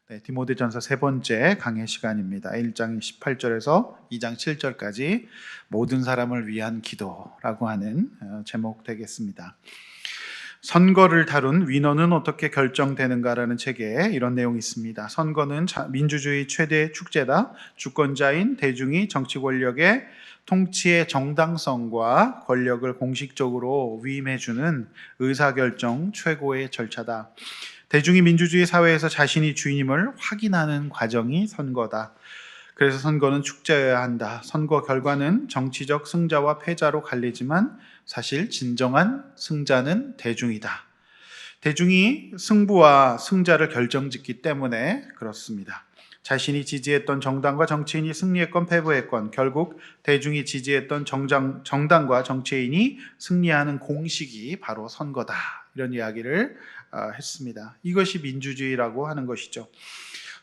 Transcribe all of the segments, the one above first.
네, 디모데전서 세 번째 강의 시간입니다. 1장 18절에서 2장 7절까지 모든 사람을 위한 기도라고 하는 제목 되겠습니다. 선거를 다룬 위너는 어떻게 결정되는가라는 책에 이런 내용이 있습니다. 선거는 민주주의 최대 축제다. 주권자인 대중이 정치 권력의 통치의 정당성과 권력을 공식적으로 위임해주는 의사결정 최고의 절차다. 대중이 민주주의 사회에서 자신이 주인임을 확인하는 과정이 선거다. 그래서 선거는 축제여야 한다. 선거 결과는 정치적 승자와 패자로 갈리지만 사실 진정한 승자는 대중이다. 대중이 승부와 승자를 결정짓기 때문에 그렇습니다. 자신이 지지했던 정당과 정치인이 승리했건 패배했건 결국 대중이 지지했던 정당과 정치인이 승리하는 공식이 바로 선거다. 이런 이야기를 했습니다. 이것이 민주주의라고 하는 것이죠.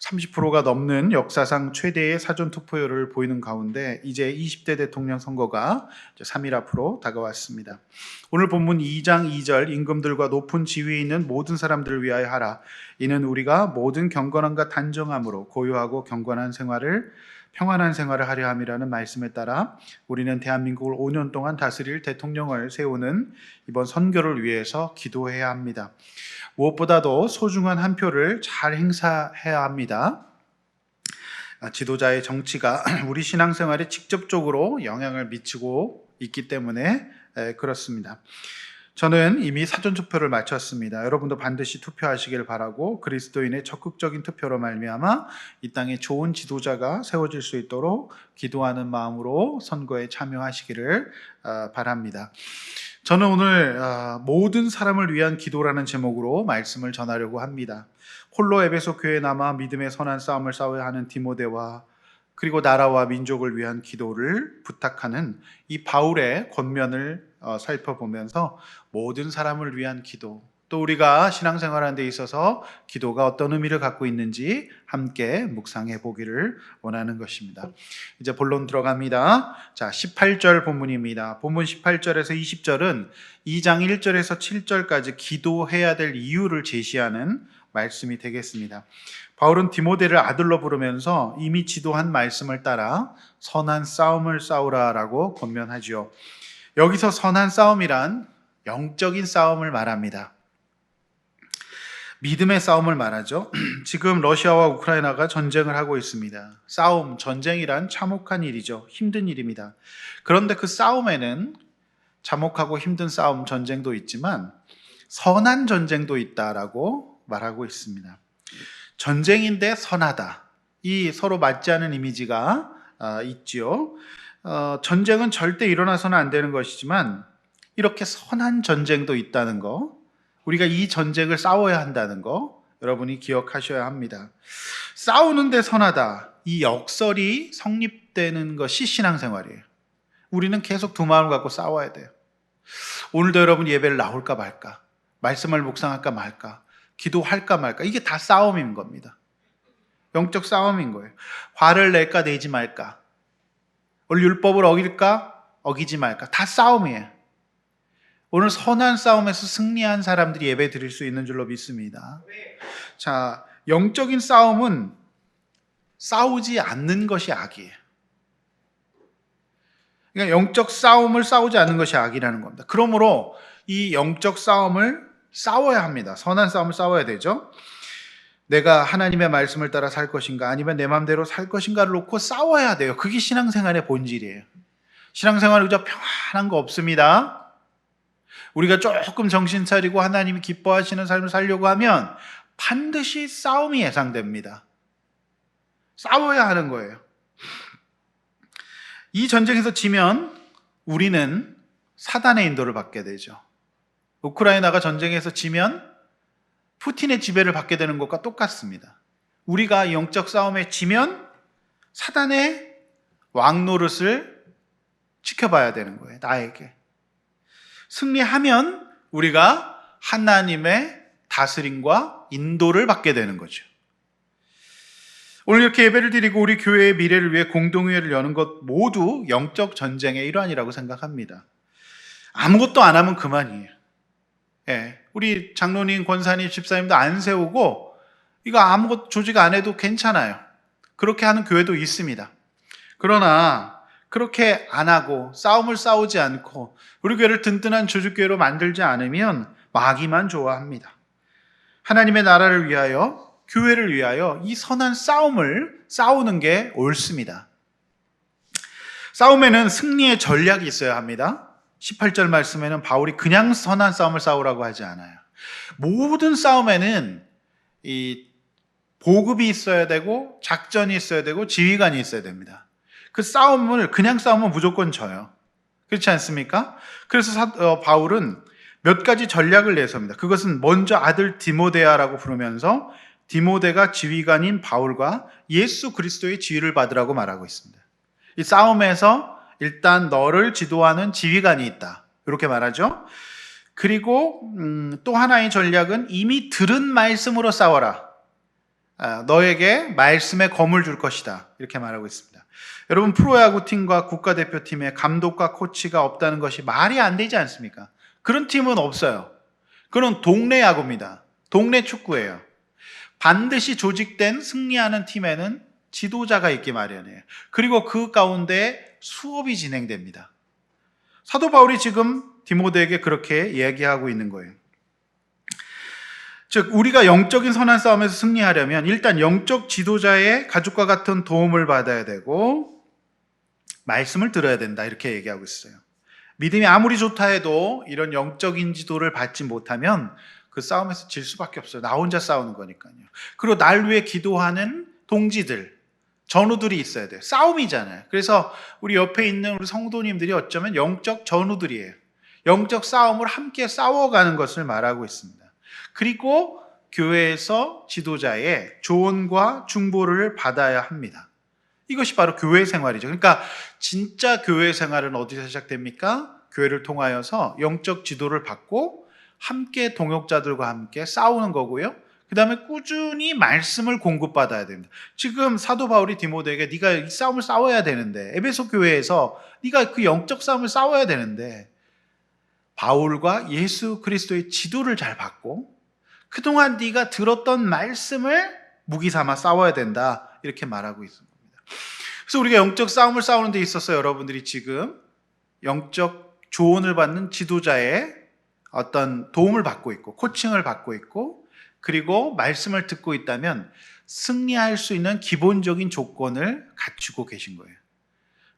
30%가 넘는 역사상 최대의 사전투표율을 보이는 가운데 이제 20대 대통령 선거가 3일 앞으로 다가왔습니다. 오늘 본문 2장 2절 임금들과 높은 지위에 있는 모든 사람들을 위하여 하라. 이는 우리가 모든 경건함과 단정함으로 고요하고 경건한 생활을 평안한 생활을 하려 함이라는 말씀에 따라 우리는 대한민국을 5년 동안 다스릴 대통령을 세우는 이번 선거를 위해서 기도해야 합니다. 무엇보다도 소중한 한 표를 잘 행사해야 합니다. 지도자의 정치가 우리 신앙생활에 직접적으로 영향을 미치고 있기 때문에 그렇습니다. 저는 이미 사전투표를 마쳤습니다. 여러분도 반드시 투표하시길 바라고 그리스도인의 적극적인 투표로 말미암아 이 땅에 좋은 지도자가 세워질 수 있도록 기도하는 마음으로 선거에 참여하시기를 바랍니다. 저는 오늘 모든 사람을 위한 기도라는 제목으로 말씀을 전하려고 합니다. 홀로 에베소 교회에 남아 믿음의 선한 싸움을 싸워야 하는 디모데와 그리고 나라와 민족을 위한 기도를 부탁하는 이 바울의 권면을 살펴보면서 모든 사람을 위한 기도, 또 우리가 신앙생활하는 데 있어서 기도가 어떤 의미를 갖고 있는지 함께 묵상해 보기를 원하는 것입니다. 이제 본론 들어갑니다. 자, 18절 본문입니다. 본문 18절에서 20절은 2장 1절에서 7절까지 기도해야 될 이유를 제시하는 말씀이 되겠습니다. 바울은 디모데를 아들로 부르면서 이미 지도한 말씀을 따라 선한 싸움을 싸우라라고 권면하죠. 여기서 선한 싸움이란 영적인 싸움을 말합니다. 믿음의 싸움을 말하죠. 지금 러시아와 우크라이나가 전쟁을 하고 있습니다. 싸움, 전쟁이란 참혹한 일이죠. 힘든 일입니다. 그런데 그 싸움에는 참혹하고 힘든 싸움, 전쟁도 있지만 선한 전쟁도 있다라고 말하고 있습니다. 전쟁인데 선하다. 이 서로 맞지 않은 이미지가 있지요. 전쟁은 절대 일어나서는 안 되는 것이지만 이렇게 선한 전쟁도 있다는 거, 우리가 이 전쟁을 싸워야 한다는 거 여러분이 기억하셔야 합니다. 싸우는데 선하다. 이 역설이 성립되는 것이 신앙생활이에요. 우리는 계속 두 마음을 갖고 싸워야 돼요. 오늘도 여러분 예배를 나올까 말까, 말씀을 묵상할까 말까, 기도할까 말까, 이게 다 싸움인 겁니다. 영적 싸움인 거예요. 화를 낼까 내지 말까, 오늘 율법을 어길까 어기지 말까, 다 싸움이에요. 오늘 선한 싸움에서 승리한 사람들이 예배 드릴 수 있는 줄로 믿습니다. 자, 영적인 싸움은 싸우지 않는 것이 악이에요. 그러니까 영적 싸움을 싸우지 않는 것이 악이라는 겁니다. 그러므로 이 영적 싸움을 싸워야 합니다. 선한 싸움을 싸워야 되죠. 내가 하나님의 말씀을 따라 살 것인가 아니면 내 마음대로 살 것인가를 놓고 싸워야 돼요. 그게 신앙생활의 본질이에요. 신앙생활은 그저 평안한 거 없습니다. 우리가 조금 정신 차리고 하나님이 기뻐하시는 삶을 살려고 하면 반드시 싸움이 예상됩니다. 싸워야 하는 거예요. 이 전쟁에서 지면 우리는 사단의 인도를 받게 되죠. 우크라이나가 전쟁에서 지면 푸틴의 지배를 받게 되는 것과 똑같습니다. 우리가 영적 싸움에 지면 사단의 왕노릇을 지켜봐야 되는 거예요. 나에게. 승리하면 우리가 하나님의 다스림과 인도를 받게 되는 거죠. 오늘 이렇게 예배를 드리고 우리 교회의 미래를 위해 공동회의를 여는 것 모두 영적 전쟁의 일환이라고 생각합니다. 아무것도 안 하면 그만이에요. 우리 장로님, 권사님, 집사님도 안 세우고 이거 아무것도 조직 안 해도 괜찮아요. 그렇게 하는 교회도 있습니다. 그러나 그렇게 안 하고 싸움을 싸우지 않고 우리 교회를 든든한 조직교회로 만들지 않으면 마귀만 좋아합니다. 하나님의 나라를 위하여, 교회를 위하여 이 선한 싸움을 싸우는 게 옳습니다. 싸움에는 승리의 전략이 있어야 합니다. 18절 말씀에는 바울이 그냥 선한 싸움을 싸우라고 하지 않아요. 모든 싸움에는 이 보급이 있어야 되고 작전이 있어야 되고 지휘관이 있어야 됩니다. 그 싸움을 그냥 싸우면 무조건 져요. 그렇지 않습니까? 그래서 바울은 몇 가지 전략을 내세웁니다. 그것은 먼저 아들 디모데아라고 부르면서 디모데가 지휘관인 바울과 예수 그리스도의 지휘를 받으라고 말하고 있습니다. 이 싸움에서 일단 너를 지도하는 지휘관이 있다, 이렇게 말하죠. 그리고 또 하나의 전략은 이미 들은 말씀으로 싸워라. 너에게 말씀의 검을 줄 것이다, 이렇게 말하고 있습니다. 여러분, 프로야구팀과 국가대표팀에 감독과 코치가 없다는 것이 말이 안 되지 않습니까? 그런 팀은 없어요. 그건 동네 야구입니다. 동네 축구예요. 반드시 조직된 승리하는 팀에는 지도자가 있기 마련이에요. 그리고 그 가운데 수업이 진행됩니다. 사도 바울이 지금 디모데에게 그렇게 이야기하고 있는 거예요. 즉, 우리가 영적인 선한 싸움에서 승리하려면 일단 영적 지도자의 가족과 같은 도움을 받아야 되고 말씀을 들어야 된다, 이렇게 얘기하고 있어요. 믿음이 아무리 좋다 해도 이런 영적인 지도를 받지 못하면 그 싸움에서 질 수밖에 없어요. 나 혼자 싸우는 거니까요. 그리고 날 위해 기도하는 동지들, 전우들이 있어야 돼요. 싸움이잖아요. 그래서 우리 옆에 있는 우리 성도님들이 어쩌면 영적 전우들이에요. 영적 싸움을 함께 싸워가는 것을 말하고 있습니다. 그리고 교회에서 지도자의 조언과 중보를 받아야 합니다. 이것이 바로 교회 생활이죠. 그러니까 진짜 교회 생활은 어디서 시작됩니까? 교회를 통하여서 영적 지도를 받고 함께 동역자들과 함께 싸우는 거고요. 그 다음에 꾸준히 말씀을 공급받아야 됩니다. 지금 사도 바울이 디모데에게 네가 이 싸움을 싸워야 되는데, 에베소 교회에서 네가 그 영적 싸움을 싸워야 되는데 바울과 예수 그리스도의 지도를 잘 받고 그동안 네가 들었던 말씀을 무기 삼아 싸워야 된다, 이렇게 말하고 있습니다. 그래서 우리가 영적 싸움을 싸우는 데 있어서 여러분들이 지금 영적 조언을 받는 지도자의 어떤 도움을 받고 있고 코칭을 받고 있고 그리고 말씀을 듣고 있다면 승리할 수 있는 기본적인 조건을 갖추고 계신 거예요.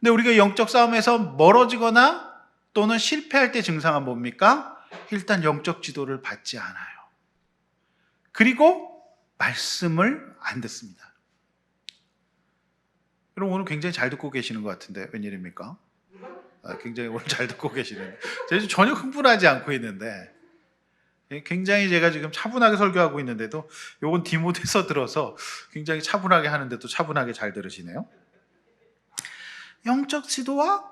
근데 우리가 영적 싸움에서 멀어지거나 또는 실패할 때 증상은 뭡니까? 일단 영적 지도를 받지 않아요. 그리고 말씀을 안 듣습니다. 여러분, 오늘 굉장히 잘 듣고 계시는 것 같은데 웬일입니까? 굉장히 오늘 잘 듣고 계시는데 제가 전혀 흥분하지 않고 있는데 굉장히 제가 지금 차분하게 설교하고 있는데도 요건 디모데서 들어서 굉장히 차분하게 하는데도 차분하게 잘 들으시네요. 영적 지도와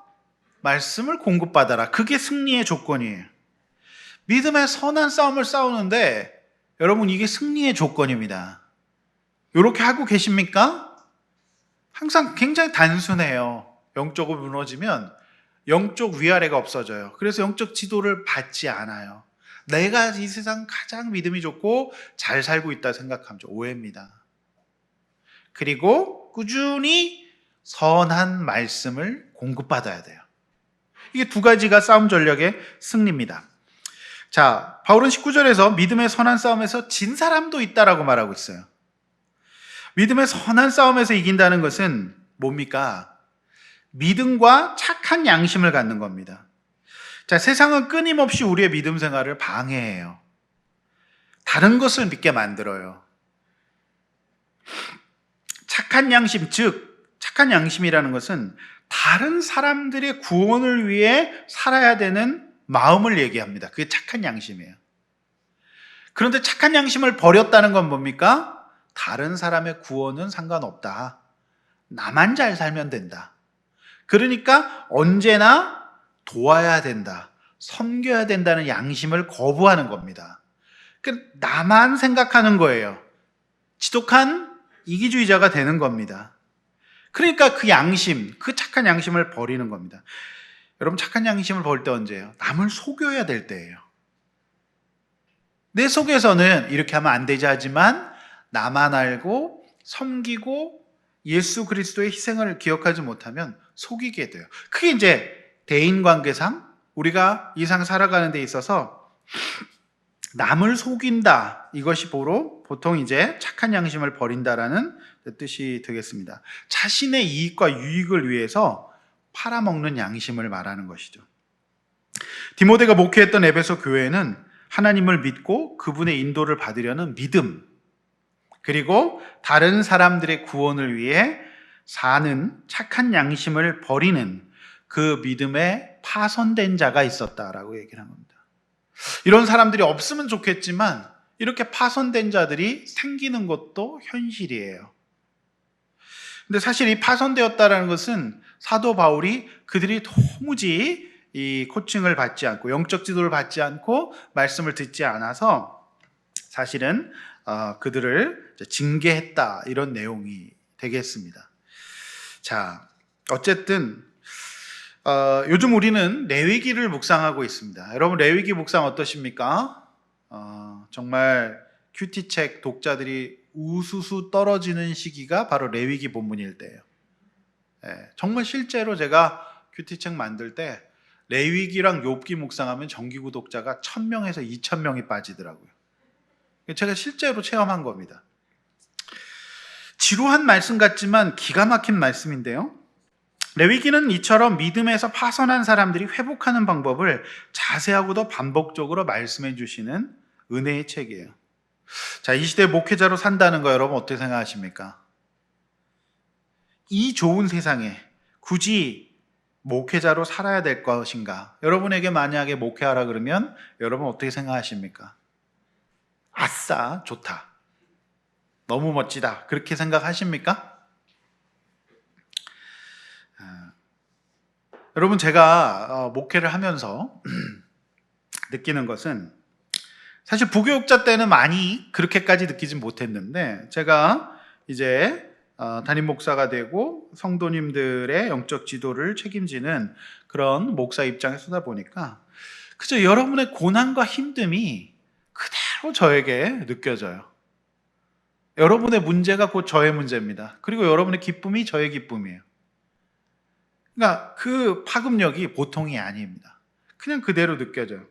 말씀을 공급받아라. 그게 승리의 조건이에요. 믿음의 선한 싸움을 싸우는데 여러분, 이게 승리의 조건입니다. 이렇게 하고 계십니까? 항상 굉장히 단순해요. 영적으로 무너지면 영적 위아래가 없어져요. 그래서 영적 지도를 받지 않아요. 내가 이 세상 가장 믿음이 좋고 잘 살고 있다 생각하면 오해입니다. 그리고 꾸준히 선한 말씀을 공급받아야 돼요. 이게 두 가지가 싸움 전략의 승리입니다. 자, 바울은 19절에서 믿음의 선한 싸움에서 진 사람도 있다라고 말하고 있어요. 믿음의 선한 싸움에서 이긴다는 것은 뭡니까? 믿음과 착한 양심을 갖는 겁니다. 자, 세상은 끊임없이 우리의 믿음 생활을 방해해요. 다른 것을 믿게 만들어요. 착한 양심, 즉 착한 양심이라는 것은 다른 사람들의 구원을 위해 살아야 되는 마음을 얘기합니다. 그게 착한 양심이에요. 그런데 착한 양심을 버렸다는 건 뭡니까? 다른 사람의 구원은 상관없다. 나만 잘 살면 된다. 그러니까 언제나 도와야 된다, 섬겨야 된다는 양심을 거부하는 겁니다. 나만 생각하는 거예요. 지독한 이기주의자가 되는 겁니다. 그러니까 그 양심, 그 착한 양심을 버리는 겁니다. 여러분, 착한 양심을 버릴 때 언제예요? 남을 속여야 될 때예요. 내 속에서는 이렇게 하면 안 되지 하지만 나만 알고 섬기고 예수 그리스도의 희생을 기억하지 못하면 속이게 돼요. 그게 이제 대인관계상 우리가 이 상 살아가는 데 있어서 남을 속인다, 이것이 보통 이제 착한 양심을 버린다라는 뜻이 되겠습니다. 자신의 이익과 유익을 위해서 팔아먹는 양심을 말하는 것이죠. 디모데가 목회했던 에베소 교회는 하나님을 믿고 그분의 인도를 받으려는 믿음, 그리고 다른 사람들의 구원을 위해 사는 착한 양심을 버리는 그 믿음에 파손된 자가 있었다라고 얘기를 한 겁니다. 이런 사람들이 없으면 좋겠지만 이렇게 파손된 자들이 생기는 것도 현실이에요. 근데 사실 이 파손되었다라는 것은 사도 바울이 그들이 도무지 이 코칭을 받지 않고 영적 지도를 받지 않고 말씀을 듣지 않아서 사실은 그들을 징계했다, 이런 내용이 되겠습니다. 자, 어쨌든 요즘 우리는 레위기를 묵상하고 있습니다. 여러분, 레위기 묵상 어떠십니까? 정말 큐티책 독자들이 우수수 떨어지는 시기가 바로 레위기 본문일 때예요. 정말 실제로 제가 큐티책 만들 때 레위기랑 욥기 묵상하면 정기 구독자가 1000명에서 2000명이 빠지더라고요. 제가 실제로 체험한 겁니다. 지루한 말씀 같지만 기가 막힌 말씀인데요. 레위기는 이처럼 믿음에서 파손한 사람들이 회복하는 방법을 자세하고도 반복적으로 말씀해 주시는 은혜의 책이에요. 자, 이 시대 목회자로 산다는 거 여러분 어떻게 생각하십니까? 이 좋은 세상에 굳이 목회자로 살아야 될 것인가? 여러분에게 만약에 목회하라 그러면 여러분 어떻게 생각하십니까? 아싸, 좋다, 너무 멋지다, 그렇게 생각하십니까? 여러분, 제가 목회를 하면서 느끼는 것은 사실 부교육자 때는 많이 그렇게까지 느끼진 못했는데, 제가 이제 담임 목사가 되고 성도님들의 영적 지도를 책임지는 그런 목사 입장에 서다 보니까 그저 여러분의 고난과 힘듦이 그대로 저에게 느껴져요. 여러분의 문제가 곧 저의 문제입니다. 그리고 여러분의 기쁨이 저의 기쁨이에요. 그러니까 그 파급력이 보통이 아닙니다. 그냥 그대로 느껴져요.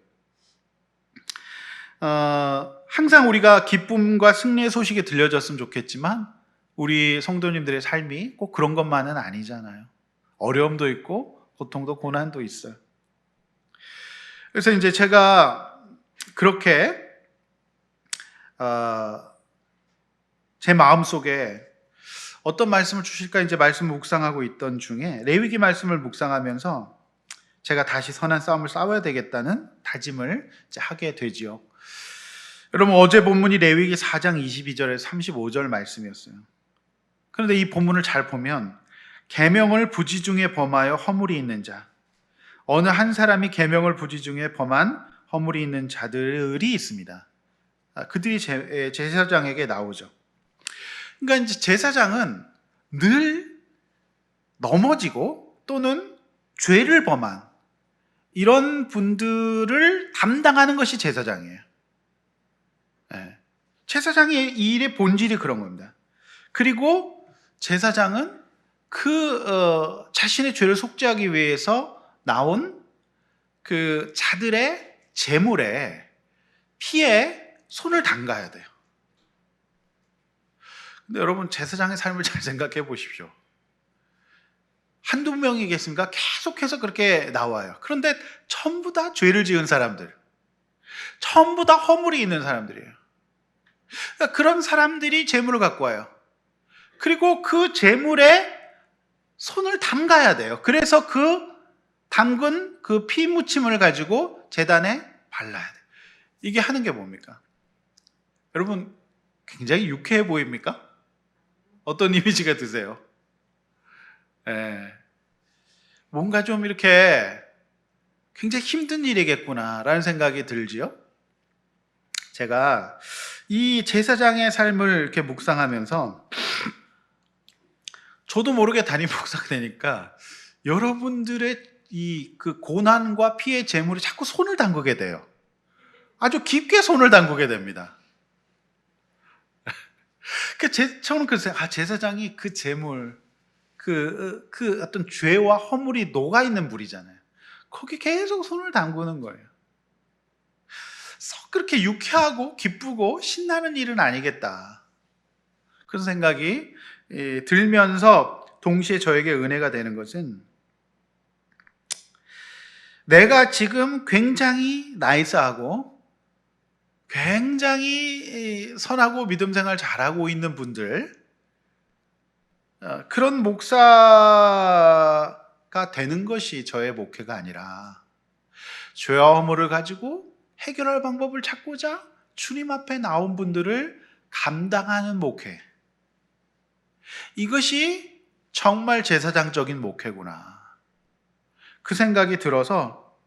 항상 우리가 기쁨과 승리의 소식이 들려졌으면 좋겠지만 우리 성도님들의 삶이 꼭 그런 것만은 아니잖아요. 어려움도 있고 고통도 고난도 있어요. 그래서 이제 제가 그렇게 제 마음속에 어떤 말씀을 주실까 이제 말씀을 묵상하고 있던 중에 레위기 말씀을 묵상하면서 제가 다시 선한 싸움을 싸워야 되겠다는 다짐을 이제 하게 되지요. 여러분, 어제 본문이 레위기 4장 22절에서 35절 말씀이었어요. 그런데 이 본문을 잘 보면 계명을 부지중에 범하여 허물이 있는 자, 어느 한 사람이 계명을 부지중에 범한 허물이 있는 자들이 있습니다. 그들이 제사장에게 나오죠. 그러니까 이제 제사장은 늘 넘어지고 또는 죄를 범한 이런 분들을 담당하는 것이 제사장이에요. 제사장의 이 일의 본질이 그런 겁니다. 그리고 제사장은 자신의 죄를 속죄하기 위해서 나온 그 자들의 재물에 피에 손을 담가야 돼요. 근데 여러분, 제사장의 삶을 잘 생각해 보십시오. 한두 명이겠습니까? 계속해서 그렇게 나와요. 그런데 전부 다 죄를 지은 사람들, 전부 다 허물이 있는 사람들이에요. 그러니까 그런 사람들이 재물을 갖고 와요. 그리고 그 재물에 손을 담가야 돼요. 그래서 그 담근 그 피 묻힘을 가지고 제단에 발라야 돼요. 이게 하는 게 뭡니까? 여러분, 굉장히 유쾌해 보입니까? 어떤 이미지가 드세요? 뭔가 좀 이렇게 굉장히 힘든 일이겠구나라는 생각이 들지요. 제가 이 제사장의 삶을 이렇게 묵상하면서 저도 모르게 담임 목사가 되니까 여러분들의 그 고난과 피해 재물이 자꾸 손을 담그게 돼요. 아주 깊게 손을 담그게 됩니다. 저는 그랬어요. 제사장이 그 재물, 그 어떤 죄와 허물이 녹아있는 물이잖아요. 거기 계속 손을 담그는 거예요. 썩 그렇게 유쾌하고 기쁘고 신나는 일은 아니겠다. 그런 생각이 들면서 동시에 저에게 은혜가 되는 것은, 내가 지금 굉장히 나이스하고 굉장히 선하고 믿음 생활 잘하고 있는 분들, 그런 목사가 되는 것이 저의 목회가 아니라, 죄와 허물을 가지고 해결할 방법을 찾고자 주님 앞에 나온 분들을 감당하는 목회, 이것이 정말 제사장적인 목회구나, 그 생각이 들어서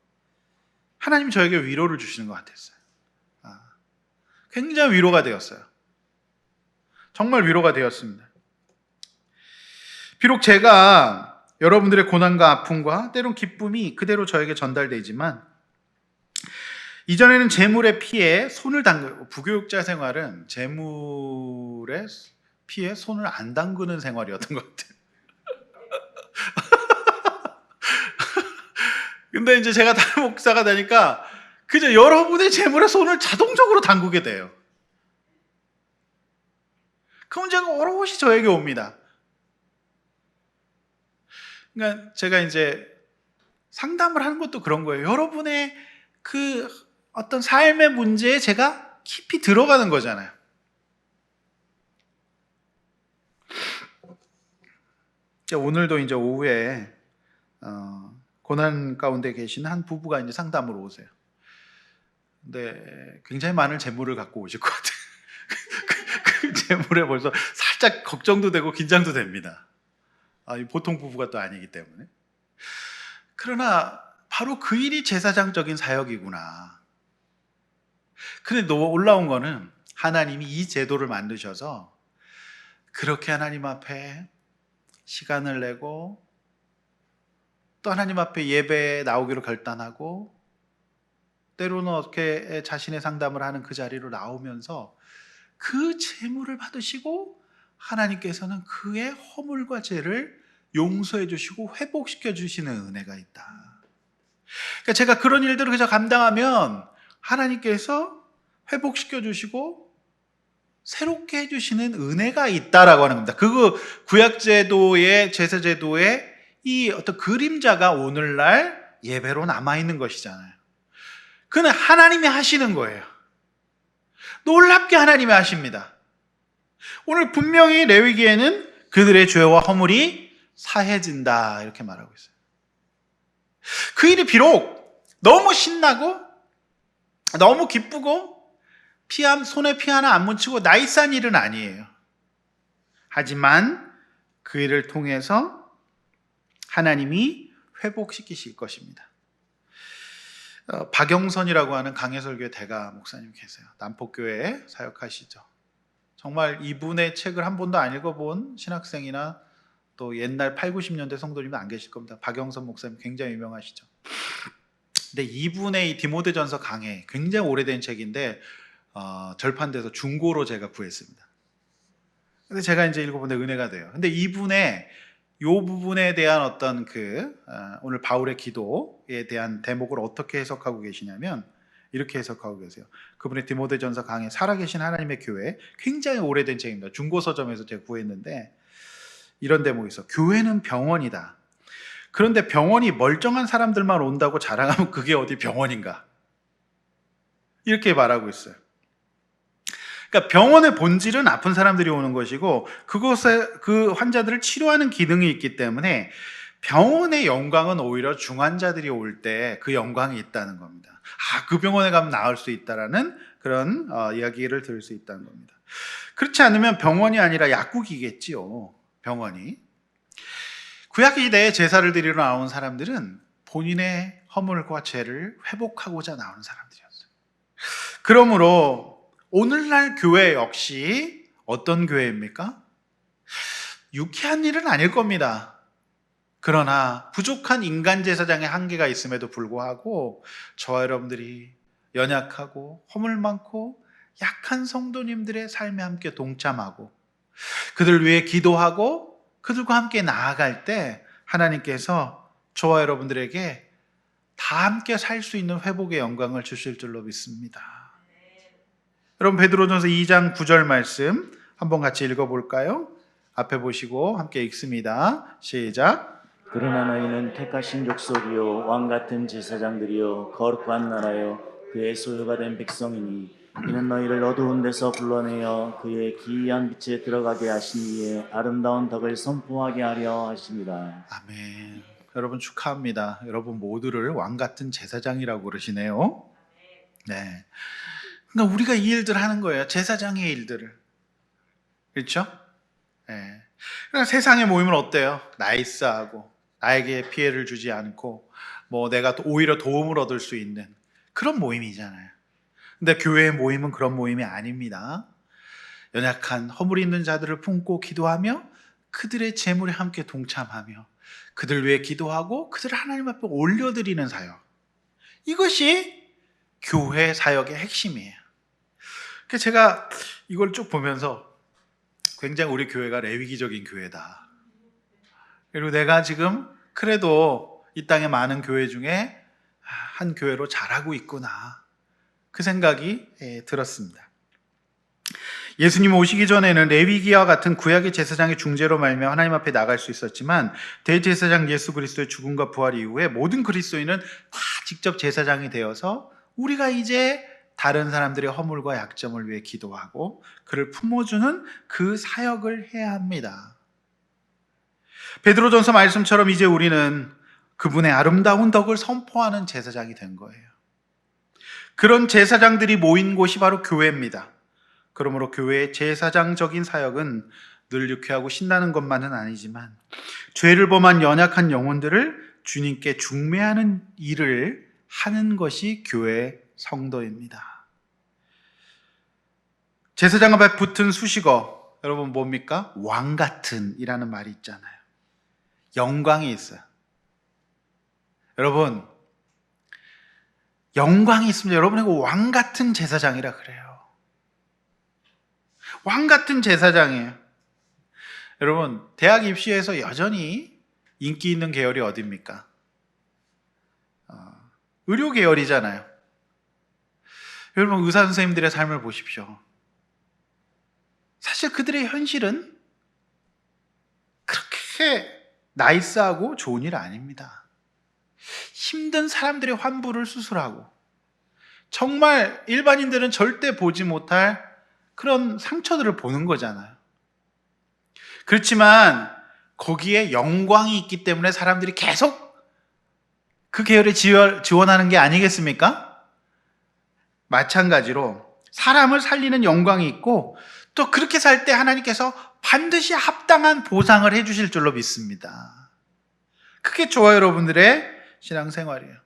하나님 저에게 위로를 주시는 것 같았어요. 굉장히 위로가 되었어요. 정말 위로가 되었습니다. 비록 제가 여러분들의 고난과 아픔과 때론 기쁨이 그대로 저에게 전달되지만, 이전에는 재물의 피에 손을 담그고, 부교육자 생활은 재물의 피에 손을 안 담그는 생활이었던 것 같아요. 근데 이제 제가 다른 목사가 되니까 그저 여러분의 재물에 손을 자동적으로 담그게 돼요. 그 문제가 오롯이 저에게 옵니다. 그러니까 제가 이제 상담을 하는 것도 그런 거예요. 여러분의 그 어떤 삶의 문제에 제가 깊이 들어가는 거잖아요. 오늘도 이제 오후에 고난 가운데 계신 한 부부가 이제 상담으로 오세요. 근데 굉장히 많은 재물을 갖고 오실 것 같아요. 그 재물에 벌써 살짝 걱정도 되고 긴장도 됩니다. 보통 부부가 또 아니기 때문에. 그러나 바로 그 일이 제사장적인 사역이구나. 근데 놀라운 거는 하나님이 이 제도를 만드셔서 그렇게 하나님 앞에 시간을 내고 또 하나님 앞에 예배에 나오기로 결단하고, 때로는 어떻게 자신의 상담을 하는 그 자리로 나오면서 그 재물을 받으시고, 하나님께서는 그의 허물과 죄를 용서해 주시고 회복시켜 주시는 은혜가 있다. 그러니까 제가 그런 일들을 그저 감당하면 하나님께서 회복시켜 주시고 새롭게 해주시는 은혜가 있다라고 하는 겁니다. 그 구약제도의 제사제도의 이 어떤 그림자가 오늘날 예배로 남아있는 것이잖아요. 그는 하나님이 하시는 거예요. 놀랍게 하나님이 하십니다. 오늘 분명히 레위기에는 그들의 죄와 허물이 사해진다 이렇게 말하고 있어요. 그 일이 비록 너무 신나고 너무 기쁘고 손에 피 하나 안 묻히고 나이스한 일은 아니에요. 하지만 그 일을 통해서 하나님이 회복시키실 것입니다. 박영선이라고 하는 강해설교회 대가 목사님 계세요. 남포교회에 사역하시죠. 정말 이분의 책을 한 번도 안 읽어본 신학생이나 또 옛날 8, 90년대 성도님은 안 계실 겁니다. 박영선 목사님 굉장히 유명하시죠. 근데 이분의 이 디모데전서 강해, 굉장히 오래된 책인데 절판돼서 중고로 제가 구했습니다. 근데 제가 이제 읽어보는데 은혜가 돼요. 근데 이분의 요 부분에 대한 어떤 오늘 바울의 기도에 대한 대목을 어떻게 해석하고 계시냐면 이렇게 해석하고 계세요. 그분의 디모데전서 강해 살아계신 하나님의 교회, 굉장히 오래된 책입니다. 중고 서점에서 제가 구했는데 이런 대목이 있어. 교회는 병원이다. 그런데 병원이 멀쩡한 사람들만 온다고 자랑하면 그게 어디 병원인가? 이렇게 말하고 있어요. 그러니까 병원의 본질은 아픈 사람들이 오는 것이고 그곳에 그 환자들을 치료하는 기능이 있기 때문에 병원의 영광은 오히려 중환자들이 올 때 그 영광이 있다는 겁니다. 그 병원에 가면 나을 수 있다라는 그런 이야기를 들을 수 있다는 겁니다. 그렇지 않으면 병원이 아니라 약국이겠지요. 병원이. 구약시대에 제사를 드리러 나온 사람들은 본인의 허물과 죄를 회복하고자 나오는 사람들이었어요. 그러므로 오늘날 교회 역시 어떤 교회입니까? 유쾌한 일은 아닐 겁니다. 그러나 부족한 인간 제사장의 한계가 있음에도 불구하고 저와 여러분들이 연약하고 허물 많고 약한 성도님들의 삶에 함께 동참하고 그들 위해 기도하고 그들과 함께 나아갈 때 하나님께서 저와 여러분들에게 다 함께 살 수 있는 회복의 영광을 주실 줄로 믿습니다. 여러분, 베드로전서 2장 9절 말씀 한번 같이 읽어볼까요? 앞에 보시고 함께 읽습니다. 시작. 그러나 너희는 택하신 족속이요 왕같은 제사장들이요 거룩한 나라요 그의 소유가 된 백성이니 이는 너희를 어두운 데서 불러내어 그의 기이한 빛에 들어가게 하신 이에 아름다운 덕을 선포하게 하려 하심이라. 아멘. 여러분 축하합니다. 여러분 모두를 왕같은 제사장이라고 그러시네요. 네. 그러니까 우리가 이 일들 하는 거예요. 제사장의 일들을. 그렇죠? 네. 그러니까 세상의 모임은 어때요? 나이스하고 나에게 피해를 주지 않고 내가 오히려 도움을 얻을 수 있는 그런 모임이잖아요. 근데 교회의 모임은 그런 모임이 아닙니다. 연약한 허물 있는 자들을 품고 기도하며 그들의 재물에 함께 동참하며 그들 위해 기도하고 그들을 하나님 앞에 올려드리는 사역. 이것이 교회 사역의 핵심이에요. 그래서 제가 이걸 쭉 보면서 굉장히 우리 교회가 레위기적인 교회다. 그리고 내가 지금 그래도 이 땅의 많은 교회 중에 한 교회로 자라고 있구나. 그 생각이 들었습니다. 예수님 오시기 전에는 레위기와 같은 구약의 제사장의 중재로 말미암아 하나님 앞에 나갈 수 있었지만 대제사장 예수 그리스도의 죽음과 부활 이후에 모든 그리스도인은 다 직접 제사장이 되어서 우리가 이제 다른 사람들의 허물과 약점을 위해 기도하고 그를 품어주는 그 사역을 해야 합니다. 베드로전서 말씀처럼 이제 우리는 그분의 아름다운 덕을 선포하는 제사장이 된 거예요. 그런 제사장들이 모인 곳이 바로 교회입니다. 그러므로 교회의 제사장적인 사역은 늘 유쾌하고 신나는 것만은 아니지만 죄를 범한 연약한 영혼들을 주님께 중매하는 일을 하는 것이 교회의 성도입니다. 제사장 앞에 붙은 수식어 여러분 뭡니까? 왕같은 이라는 말이 있잖아요. 영광이 있어요. 여러분 영광이 있습니다. 여러분에게 왕같은 제사장이라 그래요. 왕같은 제사장이에요. 여러분 대학 입시에서 여전히 인기 있는 계열이 어디입니까? 의료 계열이잖아요. 여러분 의사 선생님들의 삶을 보십시오. 사실 그들의 현실은 그렇게 나이스하고 좋은 일 아닙니다. 힘든 사람들의 환부를 수술하고 정말 일반인들은 절대 보지 못할 그런 상처들을 보는 거잖아요. 그렇지만 거기에 영광이 있기 때문에 사람들이 계속 그 계열에 지원하는 게 아니겠습니까? 마찬가지로 사람을 살리는 영광이 있고 또 그렇게 살 때 하나님께서 반드시 합당한 보상을 해주실 줄로 믿습니다. 그게 저와 여러분들의 신앙생활이에요.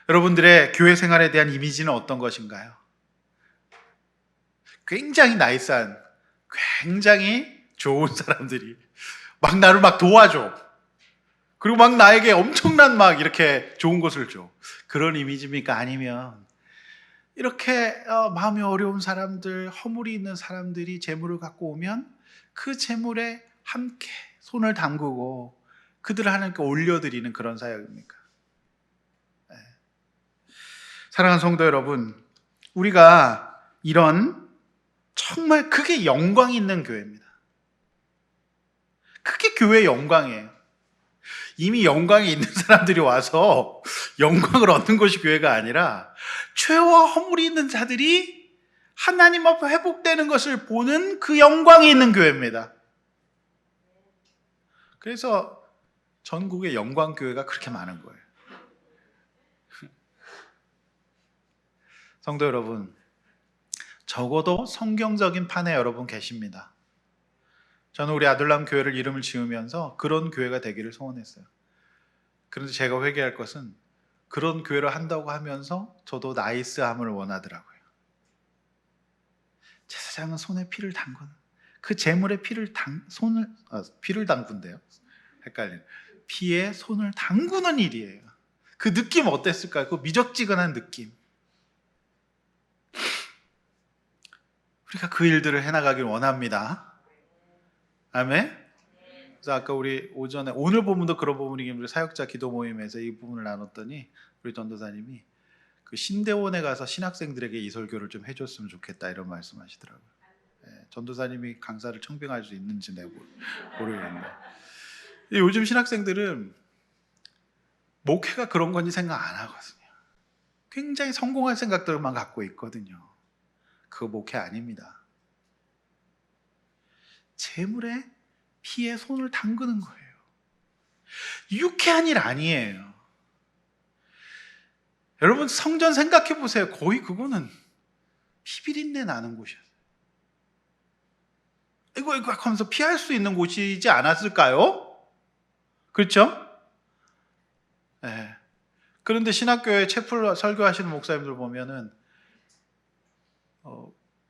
여러분들의 교회 생활에 대한 이미지는 어떤 것인가요? 굉장히 나이스한, 굉장히 좋은 사람들이 막 나를 막 도와줘. 그리고 막 나에게 엄청난 막 이렇게 좋은 것을 줘. 그런 이미지입니까? 아니면 이렇게 마음이 어려운 사람들, 허물이 있는 사람들이 재물을 갖고 오면 그 재물에 함께 손을 담그고 그들을 하나님께 올려드리는 그런 사역입니까? 네. 사랑하는 성도 여러분, 우리가 이런 정말 그게 영광 있는 교회입니다. 그게 교회의 영광이에요. 이미 영광이 있는 사람들이 와서 영광을 얻는 것이 교회가 아니라 죄와 허물이 있는 자들이 하나님 앞에 회복되는 것을 보는 그 영광이 있는 교회입니다. 그래서 전국에 영광교회가 그렇게 많은 거예요. 성도 여러분, 적어도 성경적인 판에 여러분 계십니다. 저는 우리 아들람 교회를 이름을 지으면서 그런 교회가 되기를 소원했어요. 그런데 제가 회개할 것은 그런 교회를 한다고 하면서 저도 나이스함을 원하더라고요. 제사장은 손에 피를 담근 그 제물에 피를 담근대요. 헷갈리네. 피에 손을 담그는 일이에요. 그 느낌 어땠을까요? 그 미적지근한 느낌. 우리가 그 일들을 해나가길 원합니다. 아멘. 그래서 아까 우리 오전에 오늘 본문도 그런 부분이긴 우리 사역자 기도 모임에서 이 부분을 나눴더니 우리 전도사님이 그 신대원에 가서 신학생들에게 이 설교를 좀 해줬으면 좋겠다 이런 말씀하시더라고요. 전도사님이 강사를 청빙할 수 있는지 모르겠는데 요즘 신학생들은 목회가 그런 건지 생각 안 하거든요. 굉장히 성공할 생각들만 갖고 있거든요. 그거 목회 아닙니다. 재물에 피에 손을 담그는 거예요. 유쾌한 일 아니에요. 여러분 성전 생각해 보세요. 거의 그거는 피비린내 나는 곳이었어요. 이거 하면서 피할 수 있는 곳이지 않았을까요? 그렇죠? 네. 그런데 신학교에 채플 설교하시는 목사님들 보면은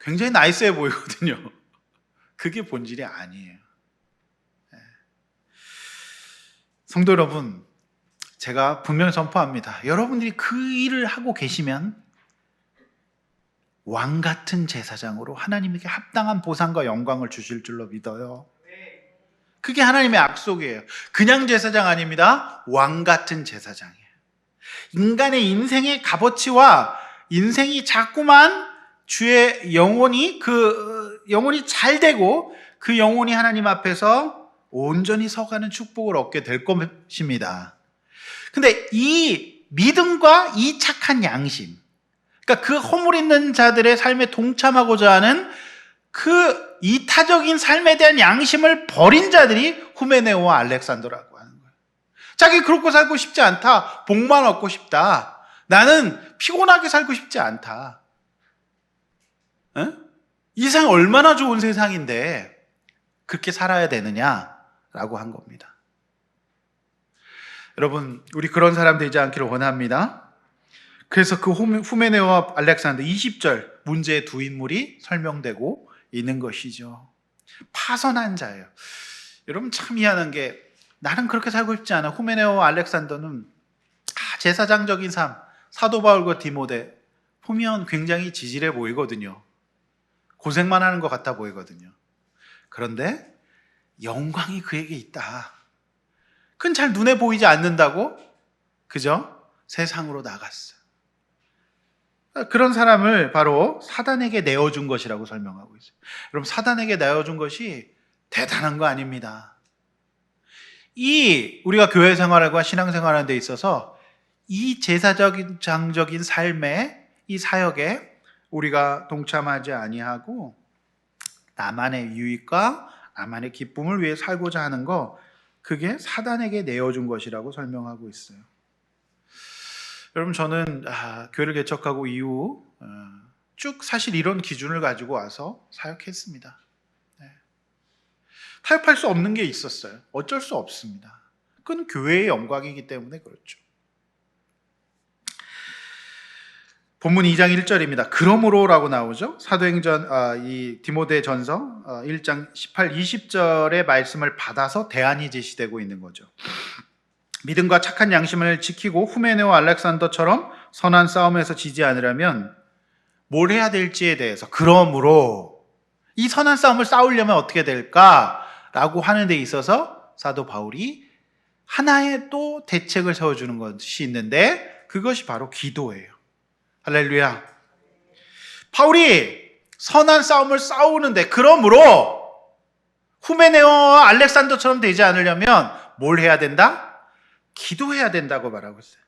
굉장히 나이스해 보이거든요. 그게 본질이 아니에요. 네. 성도 여러분, 제가 분명히 선포합니다. 여러분들이 그 일을 하고 계시면 왕 같은 제사장으로 하나님에게 합당한 보상과 영광을 주실 줄로 믿어요. 그게 하나님의 약속이에요. 그냥 제사장 아닙니다. 왕 같은 제사장이에요. 인간의 인생의 값어치와 인생이 자꾸만 주의 영혼이 영혼이 잘 되고 그 영혼이 하나님 앞에서 온전히 서가는 축복을 얻게 될 것입니다. 근데 이 믿음과 이 착한 양심, 그러니까 그 허물 있는 자들의 삶에 동참하고자 하는 그 이타적인 삶에 대한 양심을 버린 자들이 후메네오와 알렉산더라고 하는 거예요. 자기 그렇고 살고 싶지 않다. 복만 얻고 싶다. 나는 피곤하게 살고 싶지 않다. 이 세상 얼마나 좋은 세상인데 그렇게 살아야 되느냐라고 한 겁니다. 여러분, 우리 그런 사람 되지 않기를 원합니다. 그래서 그 후메네오와 알렉산더 20절 문제의 두 인물이 설명되고 있는 것이죠. 파선한 자예요. 여러분 참 미안한 게 나는 그렇게 살고 싶지 않아. 후메네오와 알렉산더는 제사장적인 삶, 사도 바울과 디모데 보면 굉장히 지질해 보이거든요. 고생만 하는 것 같아 보이거든요. 그런데 영광이 그에게 있다. 그건 잘 눈에 보이지 않는다고 그죠? 세상으로 나갔어요. 그런 사람을 바로 사단에게 내어준 것이라고 설명하고 있어요. 여러분 사단에게 내어준 것이 대단한 거 아닙니다. 우리가 교회 생활과 신앙 생활하는 데 있어서 이 제사적인 장적인 삶의 이 사역에 우리가 동참하지 아니하고 나만의 유익과 나만의 기쁨을 위해 살고자 하는 거, 그게 사단에게 내어준 것이라고 설명하고 있어요. 여러분 저는 교회를 개척하고 이후 쭉 사실 이런 기준을 가지고 와서 사역했습니다. 타협할 수 없는 게 있었어요. 어쩔 수 없습니다. 그건 교회의 영광이기 때문에 그렇죠. 본문 2장 1절입니다. 그러므로라고 나오죠. 사도행전 이 디모데전서 1장 18, 20절의 말씀을 받아서 대안이 제시되고 있는 거죠. 믿음과 착한 양심을 지키고 후메네와 알렉산더처럼 선한 싸움에서 지지 않으려면 뭘 해야 될지에 대해서, 그러므로 이 선한 싸움을 싸우려면 어떻게 될까라고 하는 데 있어서 사도 바울이 하나의 또 대책을 세워주는 것이 있는데 그것이 바로 기도예요. 할렐루야. 바울이 선한 싸움을 싸우는데 그러므로 후메네오와 알렉산더처럼 되지 않으려면 뭘 해야 된다? 기도해야 된다고 말하고 있어요.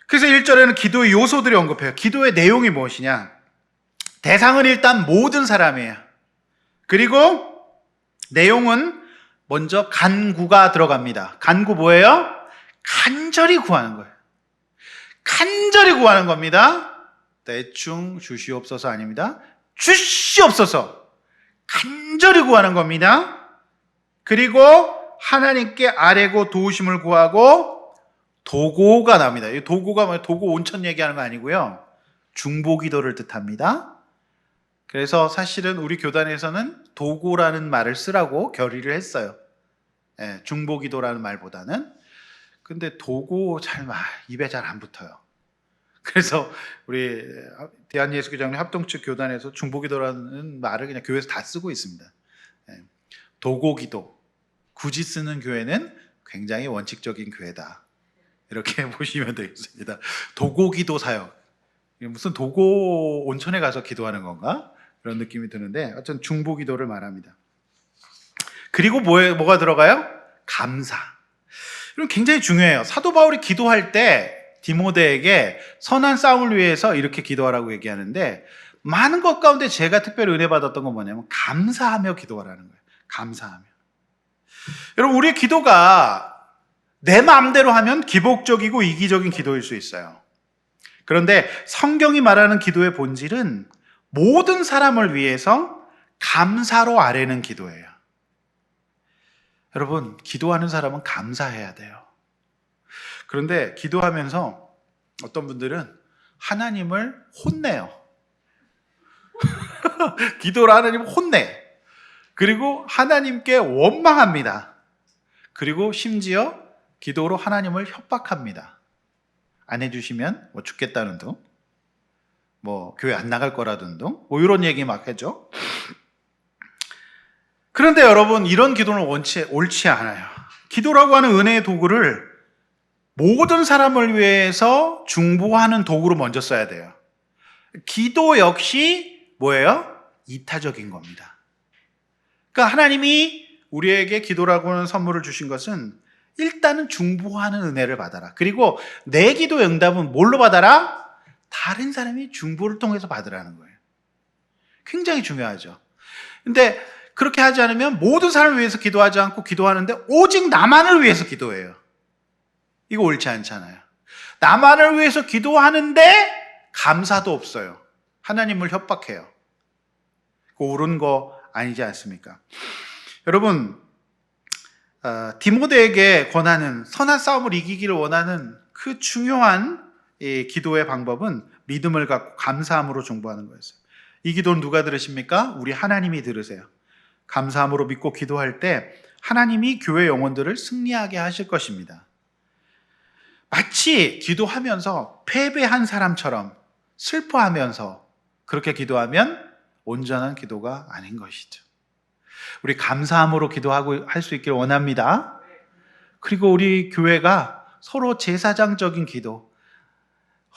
그래서 1절에는 기도의 요소들이 언급해요. 기도의 내용이 무엇이냐? 대상은 일단 모든 사람이에요. 그리고 내용은 먼저 간구가 들어갑니다. 간구 뭐예요? 간절히 구하는 거예요. 간절히 구하는 겁니다. 대충 주시옵소서 아닙니다. 주시옵소서. 간절히 구하는 겁니다. 그리고 하나님께 아뢰고 도우심을 구하고 도고가 납니다. 이 도고가 뭐예요? 도고 온천 얘기하는 거 아니고요. 중보기도를 뜻합니다. 그래서 사실은 우리 교단에서는 도고라는 말을 쓰라고 결의를 했어요. 중보기도라는 말보다는. 근데 도고 입에 잘 안 붙어요. 그래서 우리 대한예수교장님 합동측 교단에서 중보기도라는 말을 그냥 교회에서 다 쓰고 있습니다. 예. 도고기도, 굳이 쓰는 교회는 굉장히 원칙적인 교회다. 이렇게 보시면 되겠습니다. 도고기도 사역. 무슨 도고 온천에 가서 기도하는 건가? 그런 느낌이 드는데 어쨌든 중보기도를 말합니다. 그리고 뭐가 들어가요? 감사. 이건 굉장히 중요해요. 사도 바울이 기도할 때 디모데에게 선한 싸움을 위해서 이렇게 기도하라고 얘기하는데 많은 것 가운데 제가 특별히 은혜 받았던 건 뭐냐면 감사하며 기도하라는 거예요. 감사하며. 여러분, 우리의 기도가 내 마음대로 하면 기복적이고 이기적인 기도일 수 있어요. 그런데 성경이 말하는 기도의 본질은 모든 사람을 위해서 감사로 아뢰는 기도예요. 여러분, 기도하는 사람은 감사해야 돼요. 그런데 기도하면서 어떤 분들은 하나님을 혼내요. 기도로 하나님을 혼내. 그리고 하나님께 원망합니다. 그리고 심지어 기도로 하나님을 협박합니다. 안 해주시면 뭐 죽겠다는 둥, 뭐 교회 안 나갈 거라든 둥, 뭐 이런 얘기 막 하죠. 그런데 여러분, 이런 기도는 옳지 않아요. 기도라고 하는 은혜의 도구를 모든 사람을 위해서 중보하는 도구로 먼저 써야 돼요. 기도 역시 뭐예요? 이타적인 겁니다. 그러니까 하나님이 우리에게 기도라고 하는 선물을 주신 것은 일단은 중보하는 은혜를 받아라. 그리고 내 기도의 응답은 뭘로 받아라? 다른 사람이 중보를 통해서 받으라는 거예요. 굉장히 중요하죠. 근데 그렇게 하지 않으면 모든 사람을 위해서 기도하지 않고 기도하는데 오직 나만을 위해서 기도해요. 이거 옳지 않잖아요. 나만을 위해서 기도하는데 감사도 없어요. 하나님을 협박해요. 그거 옳은 거 아니지 않습니까? 여러분, 디모데에게 권하는 선한 싸움을 이기기를 원하는 그 중요한 이 기도의 방법은 믿음을 갖고 감사함으로 중보하는 거였어요. 이 기도는 누가 들으십니까? 우리 하나님이 들으세요. 감사함으로 믿고 기도할 때 하나님이 교회 영혼들을 승리하게 하실 것입니다. 마치 기도하면서 패배한 사람처럼 슬퍼하면서 그렇게 기도하면 온전한 기도가 아닌 것이죠. 우리 감사함으로 기도하고 할 수 있기를 원합니다. 그리고 우리 교회가 서로 제사장적인 기도,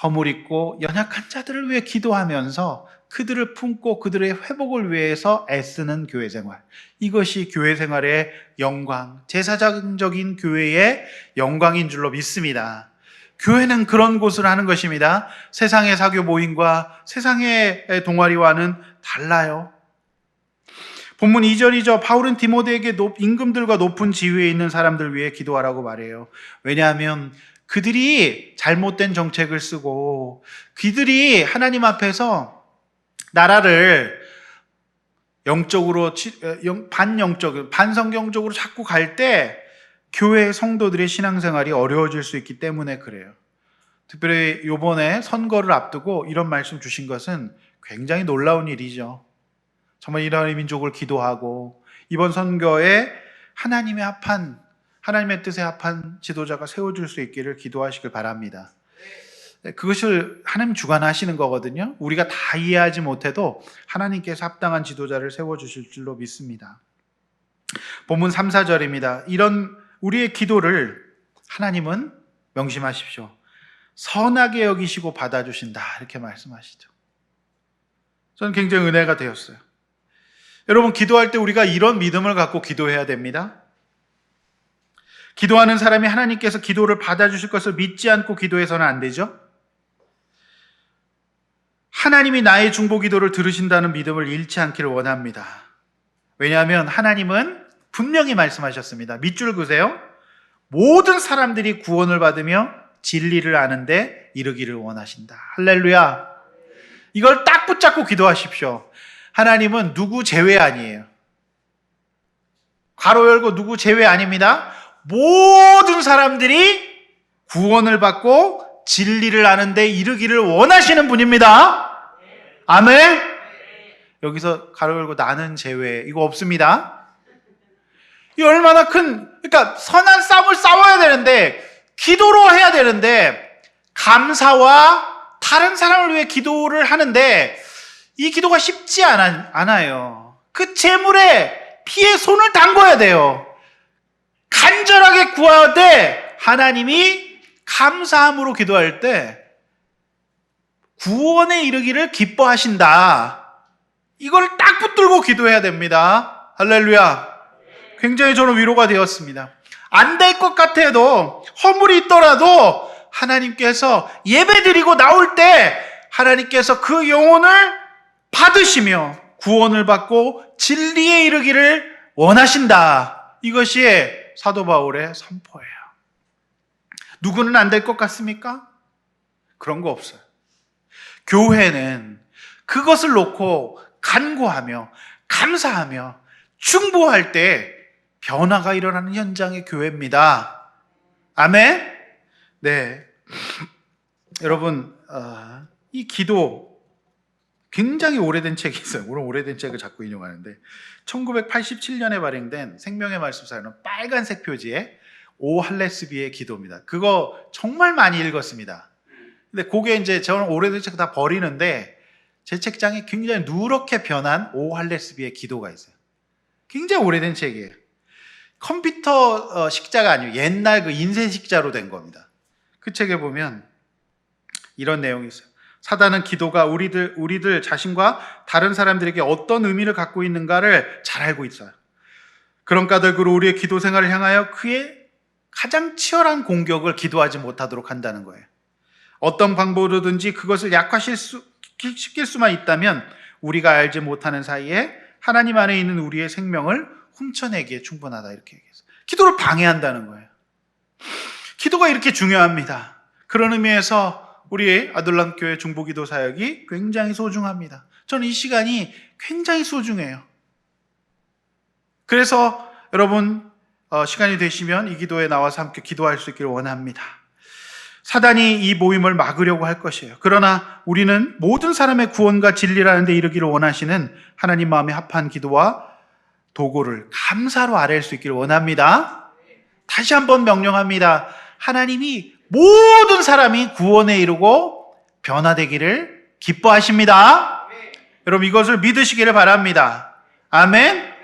허물 있고 연약한 자들을 위해 기도하면서 그들을 품고 그들의 회복을 위해서 애쓰는 교회 생활. 이것이 교회 생활의 영광, 제사장적인 교회의 영광인 줄로 믿습니다. 교회는 그런 곳을 하는 것입니다. 세상의 사교 모임과 세상의 동아리와는 달라요. 본문 2절이죠. 바울은 디모데에게 임금들과 높은 지위에 있는 사람들 위해 기도하라고 말해요. 왜냐하면 그들이 잘못된 정책을 쓰고 그들이 하나님 앞에서 나라를 영적으로 반성경적으로 자꾸 갈 때 교회 성도들의 신앙생활이 어려워질 수 있기 때문에 그래요. 특별히 이번에 선거를 앞두고 이런 말씀 주신 것은 굉장히 놀라운 일이죠. 정말 이스라엘 민족을 기도하고 이번 선거에 하나님의 뜻에 합한 지도자가 세워질 수 있기를 기도하시길 바랍니다. 그것을 하나님 주관하시는 거거든요. 우리가 다 이해하지 못해도 하나님께서 합당한 지도자를 세워주실 줄로 믿습니다. 본문 3, 4절입니다. 이런 우리의 기도를 하나님은 명심하십시오. 선하게 여기시고 받아주신다. 이렇게 말씀하시죠. 저는 굉장히 은혜가 되었어요. 여러분, 기도할 때 우리가 이런 믿음을 갖고 기도해야 됩니다. 기도하는 사람이 하나님께서 기도를 받아주실 것을 믿지 않고 기도해서는 안 되죠. 하나님이 나의 중보 기도를 들으신다는 믿음을 잃지 않기를 원합니다. 왜냐하면 하나님은 분명히 말씀하셨습니다. 밑줄 그세요. 모든 사람들이 구원을 받으며 진리를 아는데 이르기를 원하신다. 할렐루야. 이걸 딱 붙잡고 기도하십시오. 하나님은 누구 제외 아니에요. 괄호 열고 누구 제외 아닙니다. 모든 사람들이 구원을 받고 진리를 아는데 이르기를 원하시는 분입니다. 아멘. 여기서 가로 열고 나는 제외, 이거 없습니다. 이 얼마나 그러니까 선한 싸움을 싸워야 되는데 기도로 해야 되는데 감사와 다른 사람을 위해 기도를 하는데 이 기도가 쉽지 않아요. 그 재물에 피에 손을 담궈야 돼요. 간절하게 구할 때 하나님이 감사함으로 기도할 때 구원에 이르기를 기뻐하신다. 이걸 딱 붙들고 기도해야 됩니다. 할렐루야. 굉장히 저는 위로가 되었습니다. 안 될 것 같아도 허물이 있더라도 하나님께서 예배드리고 나올 때 하나님께서 그 영혼을 받으시며 구원을 받고 진리에 이르기를 원하신다. 이것이 사도 바울의 선포예요. 누구는 안 될 것 같습니까? 그런 거 없어요. 교회는 그것을 놓고 간구하며 감사하며 충고할 때 변화가 일어나는 현장의 교회입니다. 아멘? 네. 여러분, 이 기도 굉장히 오래된 책이 있어요. 오늘 오래된 책을 자꾸 인용하는데 1987년에 발행된 생명의 말씀사는 빨간색 표지에 오 할레스비의 기도입니다. 그거 정말 많이 읽었습니다. 근데 그게 이제 저는 오래된 책 다 버리는데 제 책장에 굉장히 누렇게 변한 오 할레스비의 기도가 있어요. 굉장히 오래된 책이에요. 컴퓨터 식자가 아니고 옛날 그 인쇄 식자로 된 겁니다. 그 책에 보면 이런 내용이 있어요. 사단은 기도가 우리들 자신과 다른 사람들에게 어떤 의미를 갖고 있는가를 잘 알고 있어요. 그런 까닭으로 우리의 기도 생활을 향하여 그의 가장 치열한 공격을 기도하지 못하도록 한다는 거예요. 어떤 방법으로든지 그것을 약화시킬 수만 있다면 우리가 알지 못하는 사이에 하나님 안에 있는 우리의 생명을 훔쳐내기에 충분하다, 이렇게 얘기했어요. 기도를 방해한다는 거예요. 기도가 이렇게 중요합니다. 그런 의미에서 우리 아들람교회 중보기도 사역이 굉장히 소중합니다. 저는 이 시간이 굉장히 소중해요. 그래서 여러분 시간이 되시면 이 기도에 나와서 함께 기도할 수 있기를 원합니다. 사단이 이 모임을 막으려고 할 것이에요. 그러나 우리는 모든 사람의 구원과 진리라는 데 이르기를 원하시는 하나님 마음에 합한 기도와 도구를 감사로 아뢰일 수 있기를 원합니다. 다시 한번 명령합니다. 하나님이 모든 사람이 구원에 이르고 변화되기를 기뻐하십니다. 여러분 이것을 믿으시기를 바랍니다. 아멘.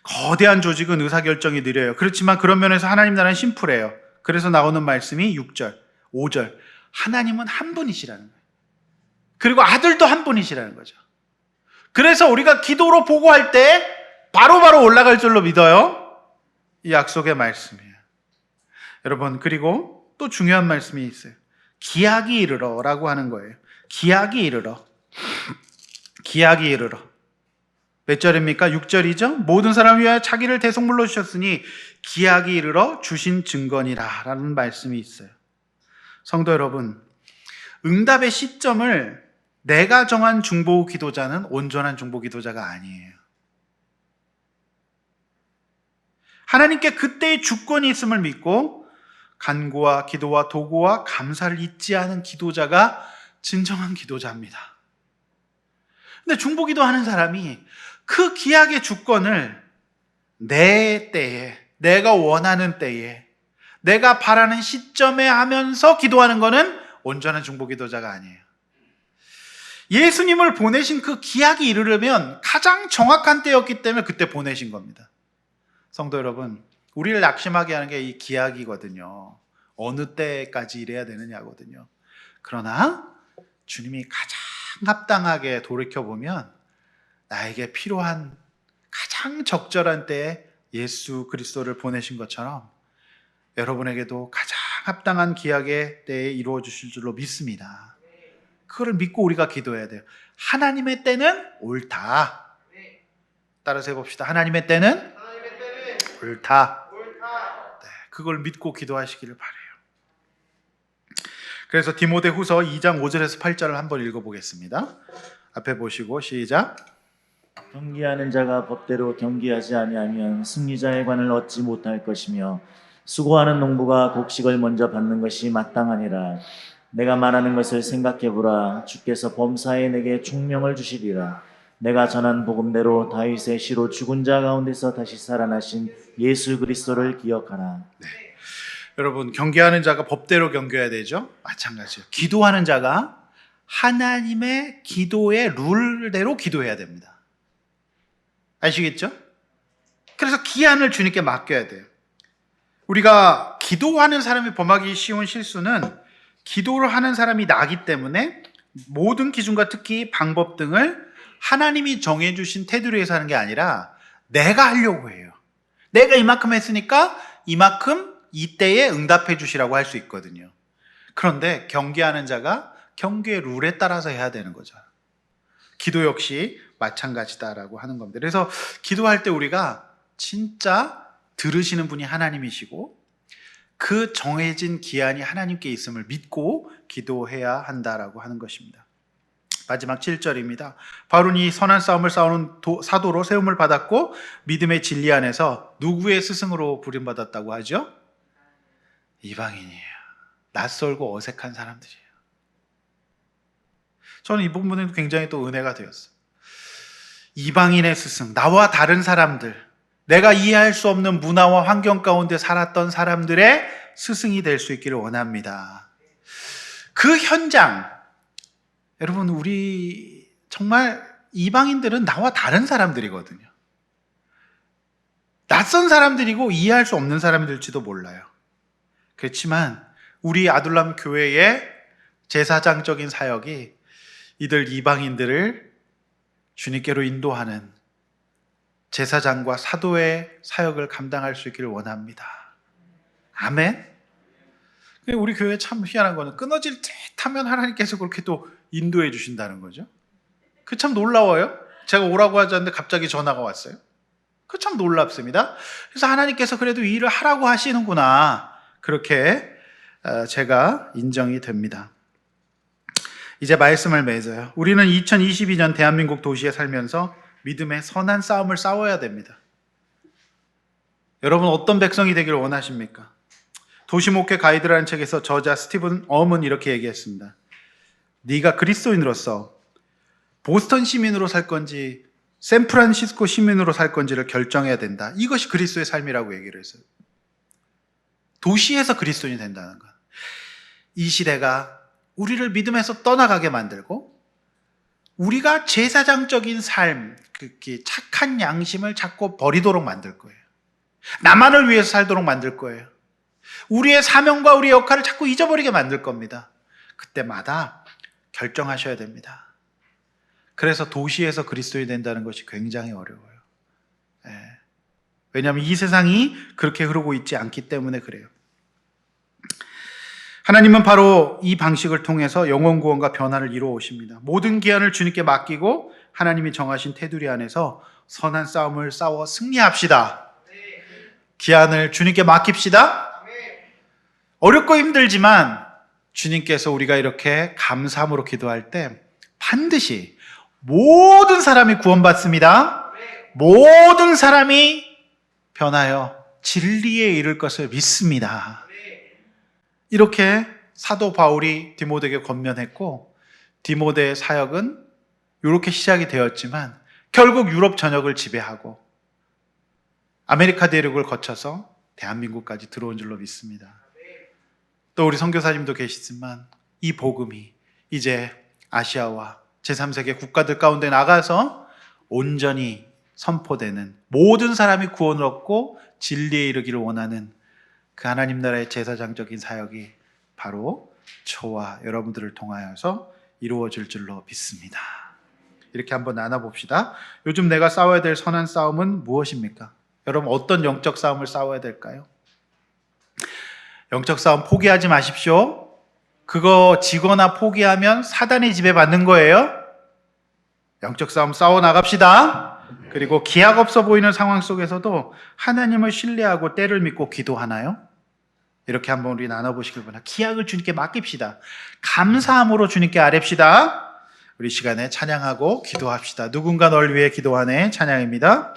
거대한 조직은 의사결정이 느려요. 그렇지만 그런 면에서 하나님 나라는 심플해요. 그래서 나오는 말씀이 6절, 5절. 하나님은 한 분이시라는 거예요. 그리고 아들도 한 분이시라는 거죠. 그래서 우리가 기도로 보고할 때 바로바로 올라갈 줄로 믿어요. 이 약속의 말씀이에요. 여러분, 그리고 또 중요한 말씀이 있어요. 기약이 이르러라고 하는 거예요. 기약이 이르러. 기약이 이르러. 몇 절입니까? 6절이죠? 모든 사람을 위하여 자기를 대속물로 주셨으니 기약이 이르러 주신 증거니라 라는 말씀이 있어요. 성도 여러분, 응답의 시점을 내가 정한 중보 기도자는 온전한 중보 기도자가 아니에요. 하나님께 그때의 주권이 있음을 믿고 간구와 기도와 도구와 감사를 잊지 않은 기도자가 진정한 기도자입니다. 근데 중보 기도하는 사람이 그 기약의 주권을 내 때에, 내가 원하는 때에, 내가 바라는 시점에 하면서 기도하는 것은 온전한 중보 기도자가 아니에요. 예수님을 보내신 그 기약이 이르려면 가장 정확한 때였기 때문에 그때 보내신 겁니다. 성도 여러분, 우리를 낙심하게 하는 게 이 기약이거든요. 어느 때까지 이래야 되느냐거든요. 그러나 주님이 가장 합당하게 돌이켜보면 나에게 필요한 가장 적절한 때에 예수 그리스도를 보내신 것처럼 여러분에게도 가장 합당한 기약의 때에 이루어 주실 줄로 믿습니다. 그거를 믿고 우리가 기도해야 돼요. 하나님의 때는 옳다. 따라서 해봅시다. 하나님의 때는 옳다. 네, 그걸 믿고 기도하시기를 바라요. 그래서 디모데후서 2장 5절에서 8절을 한번 읽어보겠습니다. 앞에 보시고 시작. 경기하는 자가 법대로 경기하지 아니하면 승리자의 관을 얻지 못할 것이며 수고하는 농부가 곡식을 먼저 받는 것이 마땅하니라. 내가 말하는 것을 생각해보라. 주께서 범사에 내게 총명을 주시리라. 내가 전한 복음대로 다윗의 시로 죽은 자 가운데서 다시 살아나신 예수 그리스도를 기억하라. 네. 여러분, 경계하는 자가 법대로 경계해야 되죠? 마찬가지예요. 기도하는 자가 하나님의 기도의 룰대로 기도해야 됩니다. 아시겠죠? 그래서 기한을 주님께 맡겨야 돼요. 우리가 기도하는 사람이 범하기 쉬운 실수는 기도를 하는 사람이 나기 때문에 모든 기준과 특히 방법 등을 하나님이 정해주신 테두리에 해서 하는 게 아니라 내가 하려고 해요. 내가 이만큼 했으니까 이만큼 이때에 응답해 주시라고 할 수 있거든요. 그런데 경계하는 자가 경계의 룰에 따라서 해야 되는 거죠. 기도 역시 마찬가지다라고 하는 겁니다. 그래서 기도할 때 우리가 진짜 들으시는 분이 하나님이시고 그 정해진 기한이 하나님께 있음을 믿고 기도해야 한다라고 하는 것입니다. 마지막 7절입니다. 바울은 이 선한 싸움을 싸우는 사도로 세움을 받았고 믿음의 진리 안에서 누구의 스승으로 부름받았다고 하죠? 이방인이에요. 낯설고 어색한 사람들이에요. 저는 이 부분은 굉장히 또 은혜가 되었어요. 이방인의 스승, 나와 다른 사람들, 내가 이해할 수 없는 문화와 환경 가운데 살았던 사람들의 스승이 될 수 있기를 원합니다. 그 현장, 여러분, 우리 정말 이방인들은 나와 다른 사람들이거든요. 낯선 사람들이고 이해할 수 없는 사람들일지도 몰라요. 그렇지만 우리 아둘람 교회의 제사장적인 사역이 이들 이방인들을 주님께로 인도하는 제사장과 사도의 사역을 감당할 수 있기를 원합니다. 아멘. 우리 교회 참 희한한 거는 끊어질 듯하면 하나님께서 그렇게 또 인도해 주신다는 거죠. 그 참 놀라워요. 제가 오라고 하지 않는데 갑자기 전화가 왔어요. 그 참 놀랍습니다. 그래서 하나님께서 그래도 이 일을 하라고 하시는구나, 그렇게 제가 인정이 됩니다. 이제 말씀을 맺어요. 우리는 2022년 대한민국 도시에 살면서 믿음의 선한 싸움을 싸워야 됩니다. 여러분, 어떤 백성이 되기를 원하십니까? 도시목회 가이드라는 책에서 저자 스티븐 엄은 이렇게 얘기했습니다. 네가 그리스도인으로서 보스턴 시민으로 살 건지 샌프란시스코 시민으로 살 건지를 결정해야 된다. 이것이 그리스도의 삶이라고 얘기를 했어요. 도시에서 그리스도인이 된다는 것. 이 시대가 우리를 믿음에서 떠나가게 만들고 우리가 제사장적인 삶, 착한 양심을 자꾸 버리도록 만들 거예요. 나만을 위해서 살도록 만들 거예요. 우리의 사명과 우리의 역할을 자꾸 잊어버리게 만들 겁니다. 그때마다 결정하셔야 됩니다. 그래서 도시에서 그리스도인이 된다는 것이 굉장히 어려워요. 왜냐하면 이 세상이 그렇게 흐르고 있지 않기 때문에 그래요. 하나님은 바로 이 방식을 통해서 영혼 구원과 변화를 이루어 오십니다. 모든 기한을 주님께 맡기고 하나님이 정하신 테두리 안에서 선한 싸움을 싸워 승리합시다. 기한을 주님께 맡깁시다. 어렵고 힘들지만 주님께서 우리가 이렇게 감사함으로 기도할 때 반드시 모든 사람이 구원받습니다. 모든 사람이 변하여 진리에 이를 것을 믿습니다. 이렇게 사도 바울이 디모데에게 권면했고, 디모데의 사역은 이렇게 시작이 되었지만 결국 유럽 전역을 지배하고 아메리카 대륙을 거쳐서 대한민국까지 들어온 줄로 믿습니다. 또 우리 선교사님도 계시지만 이 복음이 이제 아시아와 제3세계 국가들 가운데 나가서 온전히 선포되는, 모든 사람이 구원을 얻고 진리에 이르기를 원하는 그 하나님 나라의 제사장적인 사역이 바로 저와 여러분들을 통하여서 이루어질 줄로 믿습니다. 이렇게 한번 나눠봅시다. 요즘 내가 싸워야 될 선한 싸움은 무엇입니까? 여러분, 어떤 영적 싸움을 싸워야 될까요? 영적 싸움 포기하지 마십시오. 그거 지거나 포기하면 사단의 지배받는 거예요. 영적 싸움 싸워 나갑시다. 그리고 기약 없어 보이는 상황 속에서도 하나님을 신뢰하고 때를 믿고 기도하나요? 이렇게 한번 우리 나눠보시길 바랍니다. 기약을 주님께 맡깁시다. 감사함으로 주님께 아뢰시다. 우리 시간에 찬양하고 기도합시다. 누군가 널 위해 기도하네 찬양입니다.